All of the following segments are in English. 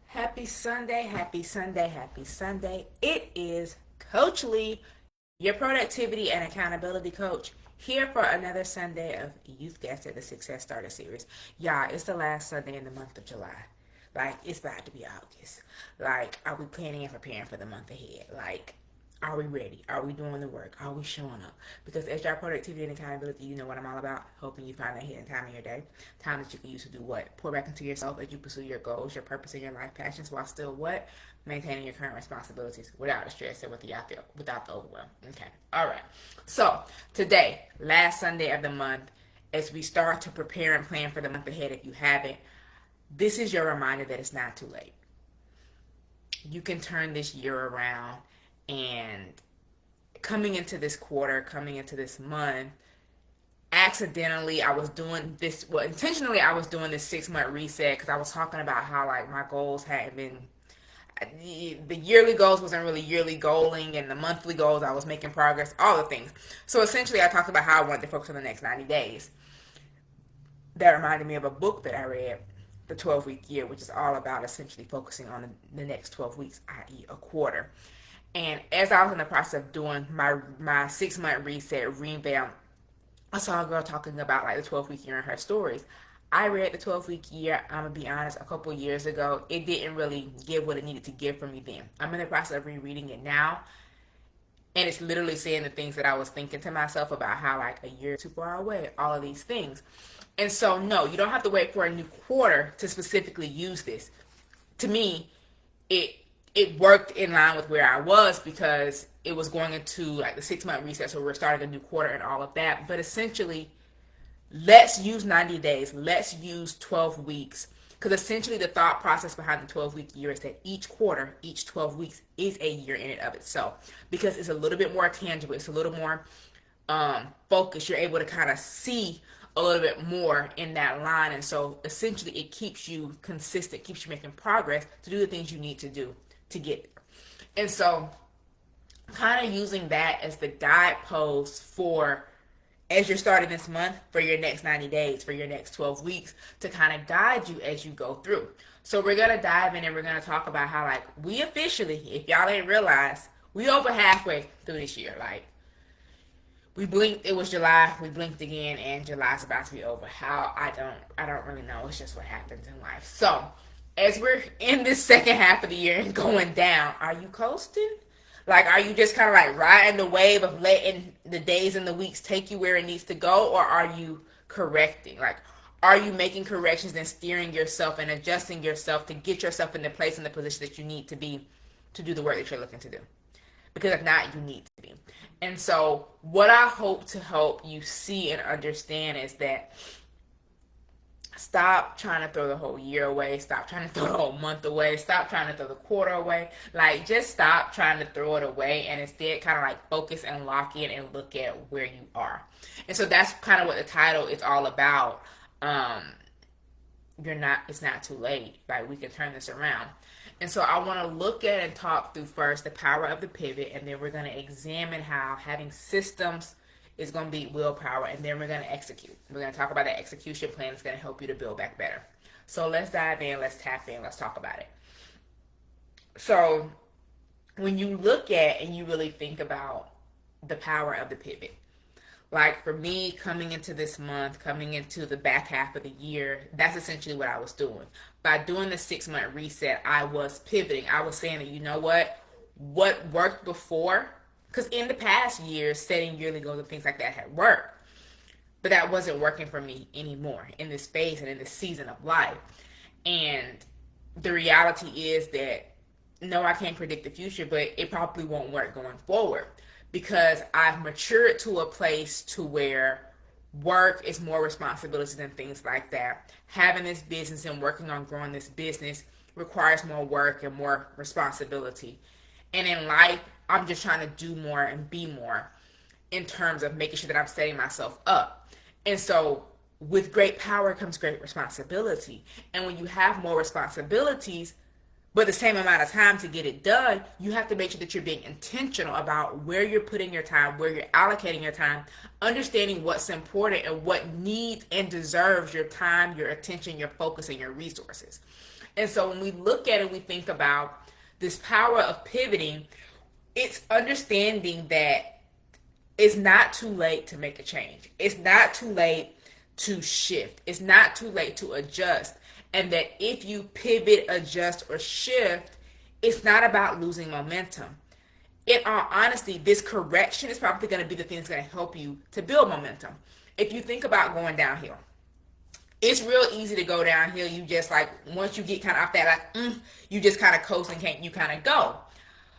Happy Sunday, happy Sunday, happy Sunday. It is Coach Lee, your productivity and accountability coach, here for another Sunday of You've Guessed It, the Success Starter series. Y'all, it's the last Sunday in the month of July. Like, it's about to be August. Like, are we planning and preparing for the month ahead? Like, are we ready? Are we doing the work? Are we showing up? Because as your productivity and accountability, you know what I'm all about. Hoping you find that hidden time in your day. Time that you can use to do what? Pour back into yourself as you pursue your goals, your purpose, and your life passions while still what? Maintaining your current responsibilities without the stress and without the overwhelm. Okay. All right. So today, last Sunday of the month, as we start to prepare and plan for the month ahead, if you haven't, this is your reminder that it's not too late. You can turn this year around, and coming into this quarter, coming into this month, accidentally I was doing this, well, intentionally I was doing this 6 month reset because I was talking about how like my goals hadn't been, the yearly goals wasn't really yearly goaling, and the monthly goals I was making progress, all the things. So essentially I talked about how I wanted to focus on the next 90 days. That reminded me of a book that I read, The 12-Week Year, which is all about essentially focusing on the next 12 weeks, i.e. a quarter. And as I was in the process of doing my 6 month reset revamp, I saw a girl talking about like the 12-week year in her stories. I read the 12-week year, I'm going to be honest, a couple years ago. It didn't really give what it needed to give for me then. I'm in the process of rereading it now. And it's literally saying the things that I was thinking to myself about how like a year too far away, all of these things. And so, no, you don't have to wait for a new quarter to specifically use this. To me, it worked in line with where I was because it was going into like the 6 month reset, so we're starting a new quarter and all of that. But essentially, let's use 90 days, let's use 12 weeks, because essentially the thought process behind the 12-week year is that each quarter, each 12 weeks is a year in and of itself, because it's a little bit more tangible, it's a little more focused. You're able to kind of see a little bit more in that line, and so essentially it keeps you consistent, keeps you making progress to do the things you need to do to get there. And so kind of using that as the guidepost for as you're starting this month, for your next 90 days, for your next 12 weeks, to kind of guide you as you go through. So we're going to dive in and we're going to talk about how like we officially, if y'all ain't realized, we over halfway through this year. Like we blinked, it was July, we blinked again, and July's about to be over. How? I don't really know. It's just what happens in life. So as we're in this second half of the year and going down, are you coasting? Like, are you just kind of like riding the wave of letting the days and the weeks take you where it needs to go? Or are you correcting? Like, are you making corrections and steering yourself and adjusting yourself to get yourself in the place and the position that you need to be to do the work that you're looking to do? Because if not, you need to be. And so what I hope to help you see and understand is that stop trying to throw the whole year away. Stop trying to throw the whole month away. Stop trying to throw the quarter away. Like, just stop trying to throw it away and instead kind of like focus and lock in and look at where you are. And so that's kind of what the title is all about. It's not too late. Like, we can turn this around. And so I want to look at and talk through first the power of the pivot, and then we're going to examine how having systems is going to be willpower, and then we're going to execute. We're going to talk about the execution plan that's going to help you to build back better. So let's dive in, let's tap in, let's talk about it. So when you look at and you really think about the power of the pivot, like for me, coming into this month, coming into the back half of the year, that's essentially what I was doing. By doing the 6 month reset, I was pivoting. I was saying that, you know what worked before, because in the past years, setting yearly goals and things like that had worked. But that wasn't working for me anymore in this phase and in this season of life. And the reality is that, no, I can't predict the future, but it probably won't work going forward because I've matured to a place to where work is more responsibility than things like that. Having this business and working on growing this business requires more work and more responsibility. And in life, I'm just trying to do more and be more in terms of making sure that I'm setting myself up. And so with great power comes great responsibility. And when you have more responsibilities, but the same amount of time to get it done, you have to make sure that you're being intentional about where you're putting your time, where you're allocating your time, understanding what's important and what needs and deserves your time, your attention, your focus, and your resources. And so when we look at it, we think about this power of pivoting. It's understanding that it's not too late to make a change. It's not too late to shift. It's not too late to adjust. And that if you pivot, adjust, or shift, it's not about losing momentum. In all honesty, this correction is probably going to be the thing that's going to help you to build momentum. If you think about going downhill, it's real easy to go downhill. You just like, once you get kind of off that, like, you just kind of coast and can't, you kind of go.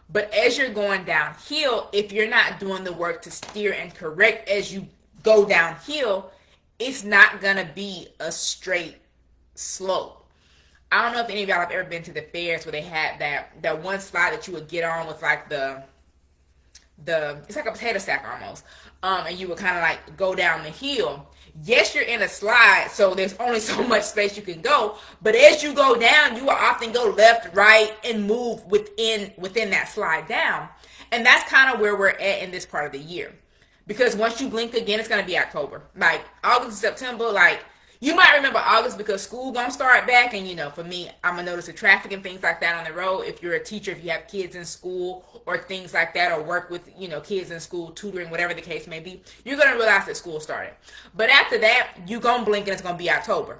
But as you're going downhill, if you're not doing the work to steer and correct as you go downhill, it's not going to be a straight slope. I don't know if any of y'all have ever been to the fairs where they had that one slide that you would get on with like the it's like a potato sack almost, and you would kind of like go down the hill. Yes, you're in a slide, so there's only so much space you can go, but as you go down, you will often go left, right, and move within that slide down. And that's kind of where we're at in this part of the year, because once you blink again, it's going to be October. Like August and September, like you might remember August because school gonna start back, and for me, I'm gonna notice the traffic and things like that on the road. If you're a teacher, if you have kids in school or things like that, or work with kids in school, tutoring, whatever the case may be, you're gonna realize that school started. But after that, you gonna blink and it's gonna be October,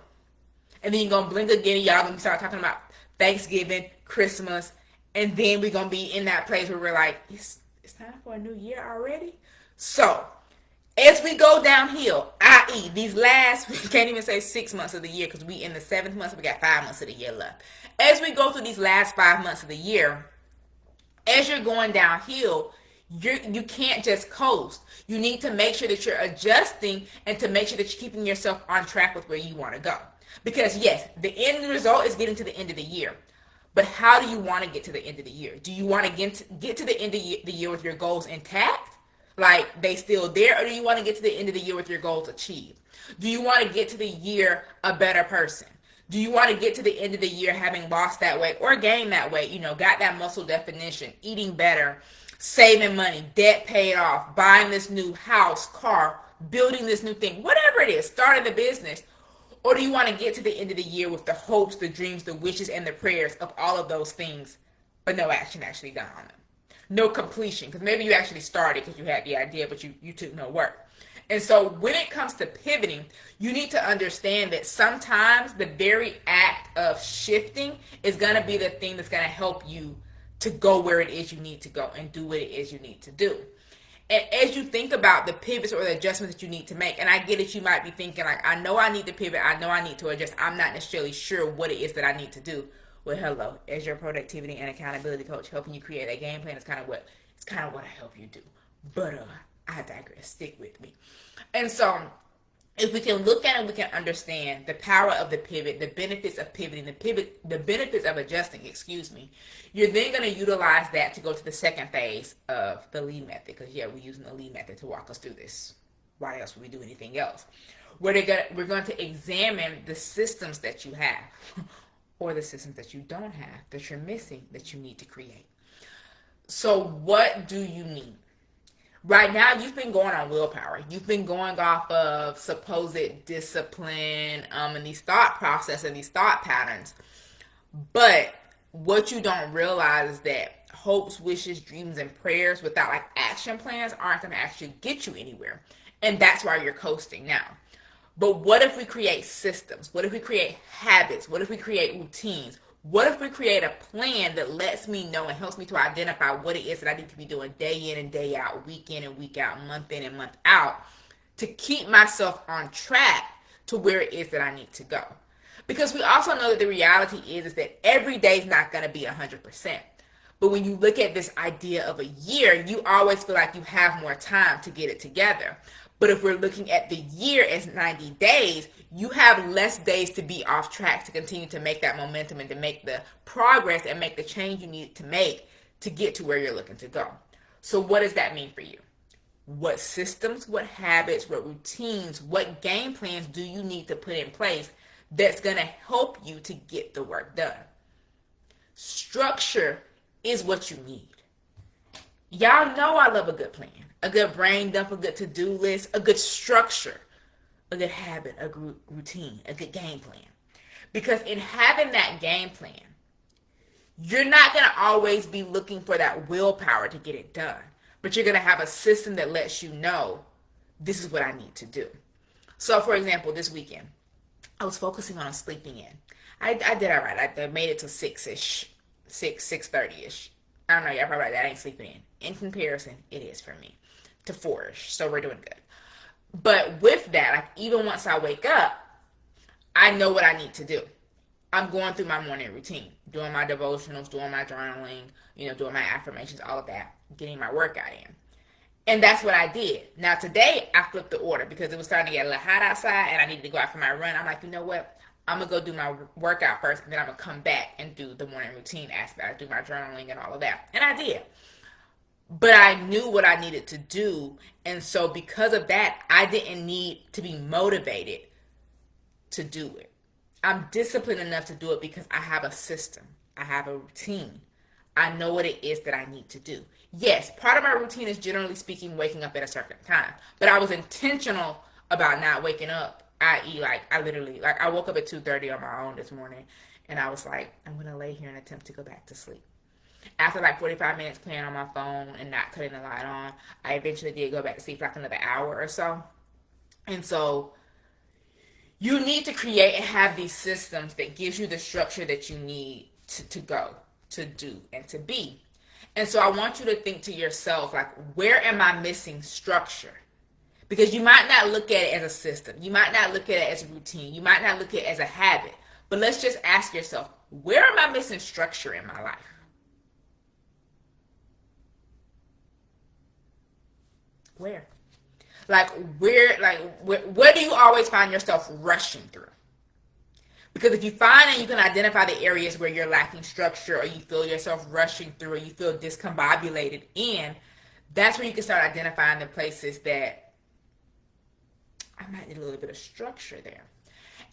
and then you're gonna blink again, and y'all gonna start talking about Thanksgiving, Christmas, and then we're gonna be in that place where we're like, it's time for a new year already. So as we go downhill, i.e. these last, we can't even say 6 months of the year because we in the 7th month, so we got 5 months of the year left. As we go through these last 5 months of the year, as you're going downhill, you can't just coast. You need to make sure that you're adjusting and to make sure that you're keeping yourself on track with where you want to go. Because yes, the end result is getting to the end of the year. But how do you want to get to the end of the year? Do you want to get to the end of the year with your goals intact? Like they still there, or do you want to get to the end of the year with your goals achieved? Do you want to get to the year a better person? Do you want to get to the end of the year having lost that weight or gained that weight, got that muscle definition, eating better, saving money, debt paid off, buying this new house, car, building this new thing, whatever it is, starting the business? Or do you want to get to the end of the year with the hopes, the dreams, the wishes, and the prayers of all of those things, but no action actually done on them? No completion, because maybe you actually started because you had the idea, but you took no work. And so when it comes to pivoting, you need to understand that sometimes the very act of shifting is going to be the thing that's going to help you to go where it is you need to go and do what it is you need to do. And as you think about the pivots or the adjustments that you need to make, and I get it, you might be thinking like, I know I need to pivot, I know I need to adjust, I'm not necessarily sure what it is that I need to do. Well, hello, as your productivity and accountability coach, helping you create a game plan is kind of what I help you do. But I digress. Stick with me. And so, if we can look at it, we can understand the power of the pivot, the benefits of pivoting, the benefits of adjusting. You're then going to utilize that to go to the second phase of the lead method, because we're using the lead method to walk us through this. Why else would we do anything else? We're going to examine the systems that you have. Or the systems that you don't have, that you're missing, that you need to create. So what do you need? Right now, you've been going on willpower. You've been going off of supposed discipline and these thought process and these thought patterns. But what you don't realize is that hopes, wishes, dreams, and prayers without like action plans aren't going to actually get you anywhere. And that's why you're coasting now. But what if we create systems? What if we create habits? What if we create routines? What if we create a plan that lets me know and helps me to identify what it is that I need to be doing day in and day out, week in and week out, month in and month out, to keep myself on track to where it is that I need to go? Because we also know that the reality is that every day is not going to be 100%. But when you look at this idea of a year, you always feel like you have more time to get it together. But if we're looking at the year as 90 days, you have less days to be off track to continue to make that momentum and to make the progress and make the change you need to make to get to where you're looking to go. So what does that mean for you? What systems, what habits, what routines, what game plans do you need to put in place that's going to help you to get the work done? Structure is what you need. Y'all know I love a good plan, a good brain dump, a good to-do list, a good structure, a good habit, a good routine, a good game plan. Because in having that game plan, you're not going to always be looking for that willpower to get it done, but you're going to have a system that lets you know this is what I need to do. So for example, this weekend, I was focusing on sleeping in. I did all right. I made it to 6-ish, 6:30-ish. I don't know, y'all probably like, that ain't sleeping in. In comparison, it is for me, to 4-ish. So we're doing good. But with that, like even once I wake up, I know what I need to do. I'm going through my morning routine, doing my devotionals, doing my journaling, doing my affirmations, all of that, getting my workout in. And that's what I did. Now today, I flipped the order because it was starting to get a little hot outside and I needed to go out for my run. I'm like, you know what? I'm going to go do my workout first and then I'm going to come back and do the morning routine aspect, do my journaling and all of that. And I did. But I knew what I needed to do. And so because of that, I didn't need to be motivated to do it. I'm disciplined enough to do it because I have a system. I have a routine. I know what it is that I need to do. Yes, part of my routine is generally speaking waking up at a certain time. But I was intentional about not waking up, i.e. I woke up at 2:30 on my own this morning and I was like, I'm going to lay here and attempt to go back to sleep. After 45 minutes playing on my phone and not cutting the light on, I eventually did go back to sleep for another hour or so. And so you need to create and have these systems that gives you the structure that you need to go, to do, and to be. And so I want you to think to yourself, where am I missing structure? Because you might not look at it as a system. You might not look at it as a routine. You might not look at it as a habit. But let's just ask yourself, where am I missing structure in my life? Where? Where do you always find yourself rushing through? Because if you find and you can identify the areas where you're lacking structure or you feel yourself rushing through or you feel discombobulated in, that's where you can start identifying the places that I might need a little bit of structure there.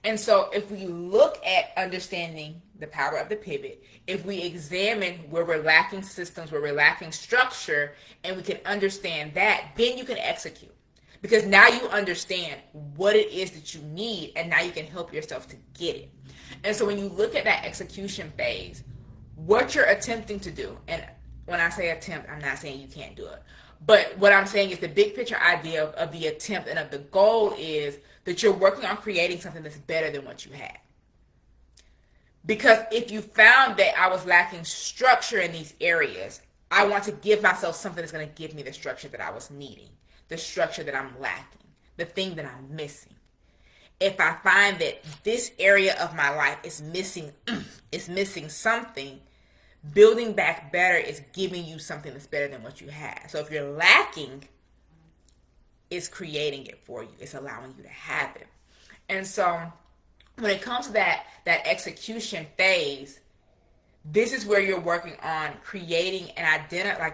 And so if we look at understanding the power of the pivot, if we examine where we're lacking systems, where we're lacking structure, and we can understand that, then you can execute. Because now you understand what it is that you need, and now you can help yourself to get it. And so when you look at that execution phase, what you're attempting to do, and when I say attempt, I'm not saying you can't do it, but what I'm saying is the big picture idea of the attempt and of the goal is that you're working on creating something that's better than what you had. Because if you found that I was lacking structure in these areas, I want to give myself something that's going to give me the structure that I was needing, the structure that I'm lacking, the thing that I'm missing. If I find that this area of my life is missing something, building back better is giving you something that's better than what you had. So if you're lacking, it's creating it for you. It's allowing you to have it. And so when it comes to that execution phase, this is where you're working on creating and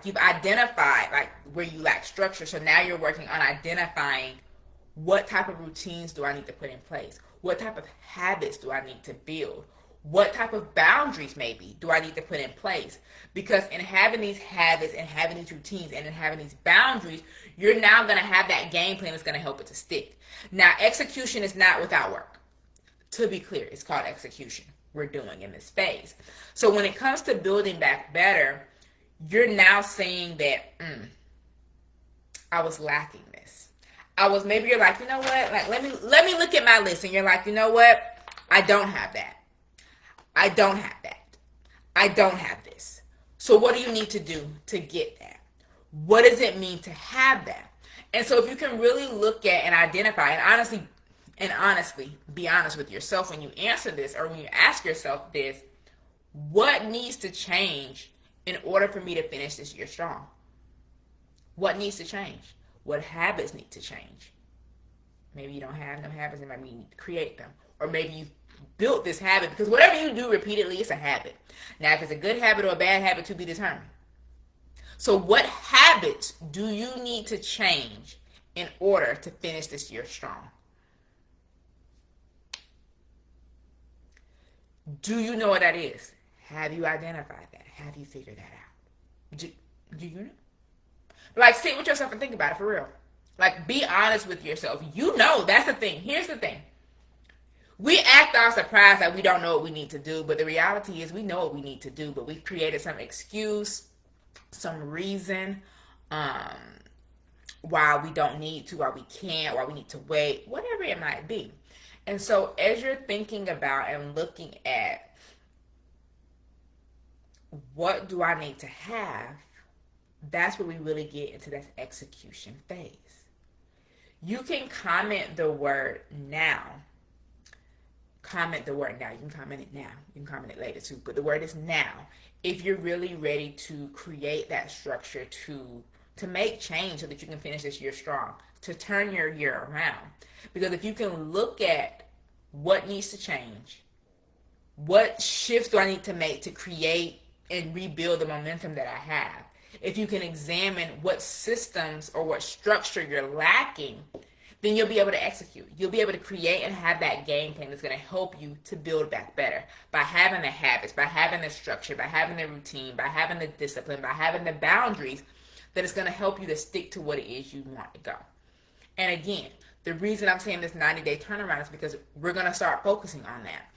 you've identified where you lack structure. So now you're working on identifying what type of routines do I need to put in place? What type of habits do I need to build? What type of boundaries maybe do I need to put in place? Because in having these habits and having these routines and in having these boundaries, you're now going to have that game plan that's going to help it to stick. Now, execution is not without work. To be clear, it's called execution we're doing in this phase. So when it comes to building back better, you're now saying that I was lacking this. Maybe you're like, you know what? Let me look at my list, and you're like, you know what? I don't have that. I don't have that. I don't have this. So what do you need to do to get that? What does it mean to have that? And so if you can really look at and identify and honestly be honest with yourself when you answer this or when you ask yourself this, what needs to change in order for me to finish this year strong? What needs to change? What habits need to change? Maybe you don't have no habits and maybe you need to create them. Or maybe you built this habit, because whatever you do repeatedly, it's a habit. Now, if it's a good habit or a bad habit, to be determined. So what habits do you need to change in order to finish this year strong? Do you know what that is? Have you identified that? Have you figured that out? Do you know? Like, sit with yourself and think about it for real. Like, be honest with yourself. You know, that's the thing. Here's the thing. We act all surprised that we don't know what we need to do, but the reality is we know what we need to do, but we've created some excuse, some reason, why we don't need to, why we can't, why we need to wait, whatever it might be. And so as you're thinking about and looking at what do I need to have, that's where we really get into that execution phase. You can comment the word now. Comment the word now. You can comment it now. You can comment it later too. But the word is now. If you're really ready to create that structure to make change so that you can finish this year strong, to turn your year around. Because if you can look at what needs to change, what shifts do I need to make to create and rebuild the momentum that I have, if you can examine what systems or what structure you're lacking, then you'll be able to execute. You'll be able to create and have that game plan that's going to help you to build back better by having the habits, by having the structure, by having the routine, by having the discipline, by having the boundaries that is going to help you to stick to what it is you want to go. And again, the reason I'm saying this 90-day turnaround is because we're going to start focusing on that.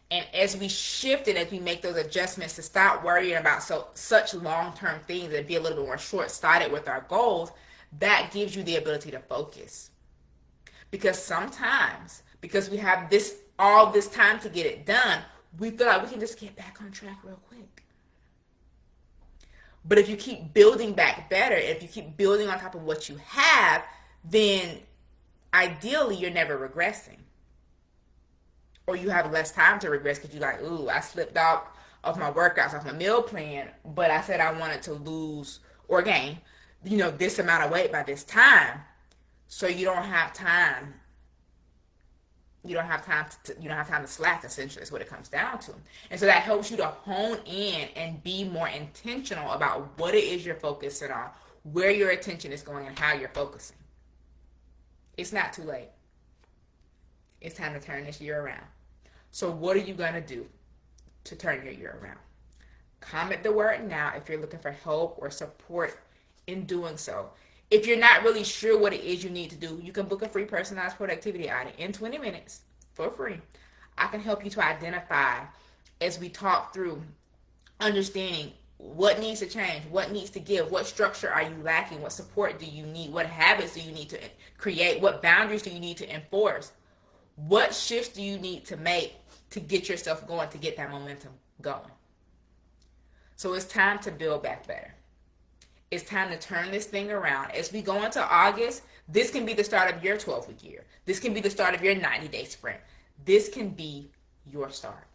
And as we shift and as we make those adjustments to stop worrying about such long-term things and be a little bit more short-sighted with our goals, that gives you the ability to focus. Because sometimes, because we have all this time to get it done, we feel like we can just get back on track real quick. But if you keep building back better, if you keep building on top of what you have, then ideally you're never regressing. Or you have less time to regress because you're like, ooh, I slipped out of my workouts, off my meal plan, but I said I wanted to lose or gain, this amount of weight by this time. So you don't have time. You don't have time to slack, essentially, is what it comes down to. And so that helps you to hone in and be more intentional about what it is you're focusing on, where your attention is going, and how you're focusing. It's not too late. It's time to turn this year around. So what are you going to do to turn your year around? Comment the word now if you're looking for help or support in doing so. If you're not really sure what it is you need to do, you can book a free personalized productivity audit in 20 minutes for free. I can help you to identify, as we talk through, understanding what needs to change, what needs to give, what structure are you lacking, what support do you need, what habits do you need to create, what boundaries do you need to enforce, what shifts do you need to make to get yourself going, to get that momentum going. So it's time to build back better. It's time to turn this thing around. As we go into August, this can be the start of your 12-week year. This can be the start of your 90-day sprint. This can be your start.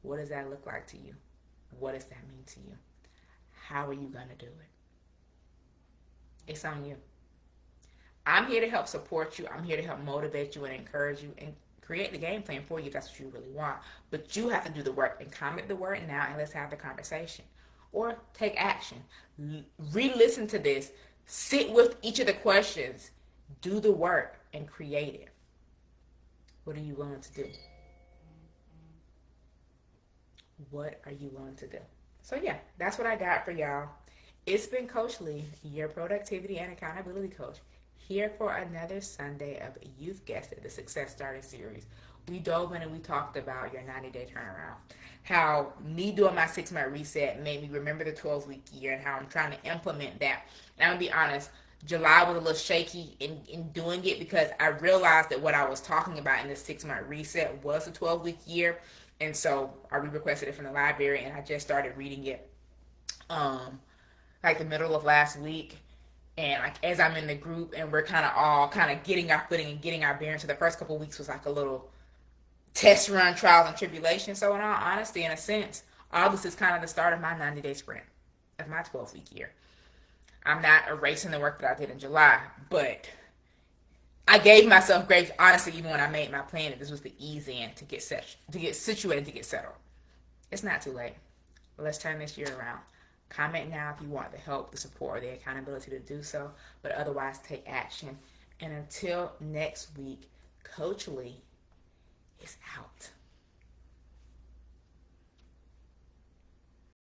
What does that look like to you? What does that mean to you? How are you going to do it? It's on you. I'm here to help support you. I'm here to help motivate you and encourage you and create the game plan for you if that's what you really want. But you have to do the work and comment the word now and let's have the conversation. Or take action. Re-listen to this. Sit with each of the questions. Do the work and create it. What are you willing to do? What are you willing to do? So yeah, that's what I got for y'all. It's been Coach Lee, your productivity and accountability coach, here for another Sunday of You've Guessed It, the Success Starter series. We dove in and we talked about your 90-day turnaround. How me doing my 6-month reset made me remember the 12-week year and how I'm trying to implement that. And I'm going to be honest, July was a little shaky in doing it because I realized that what I was talking about in the 6-month reset was a 12-week year. And so I re-requested it from the library and I just started reading it like the middle of last week. And like as I'm in the group and we're kind of all kind of getting our footing and getting our bearings. So the first couple of weeks was like a little test run, trials and tribulations. So in all honesty, in a sense, August is kind of the start of my 90-day sprint of my 12-week year. I'm not erasing the work that I did in July, but I gave myself grace, honestly, even when I made my plan that this was the easy end to get situated, to get settled. It's not too late. Let's turn this year around. Comment now if you want the help, the support, or the accountability to do so, but otherwise take action. And until next week, Coach Lee is out.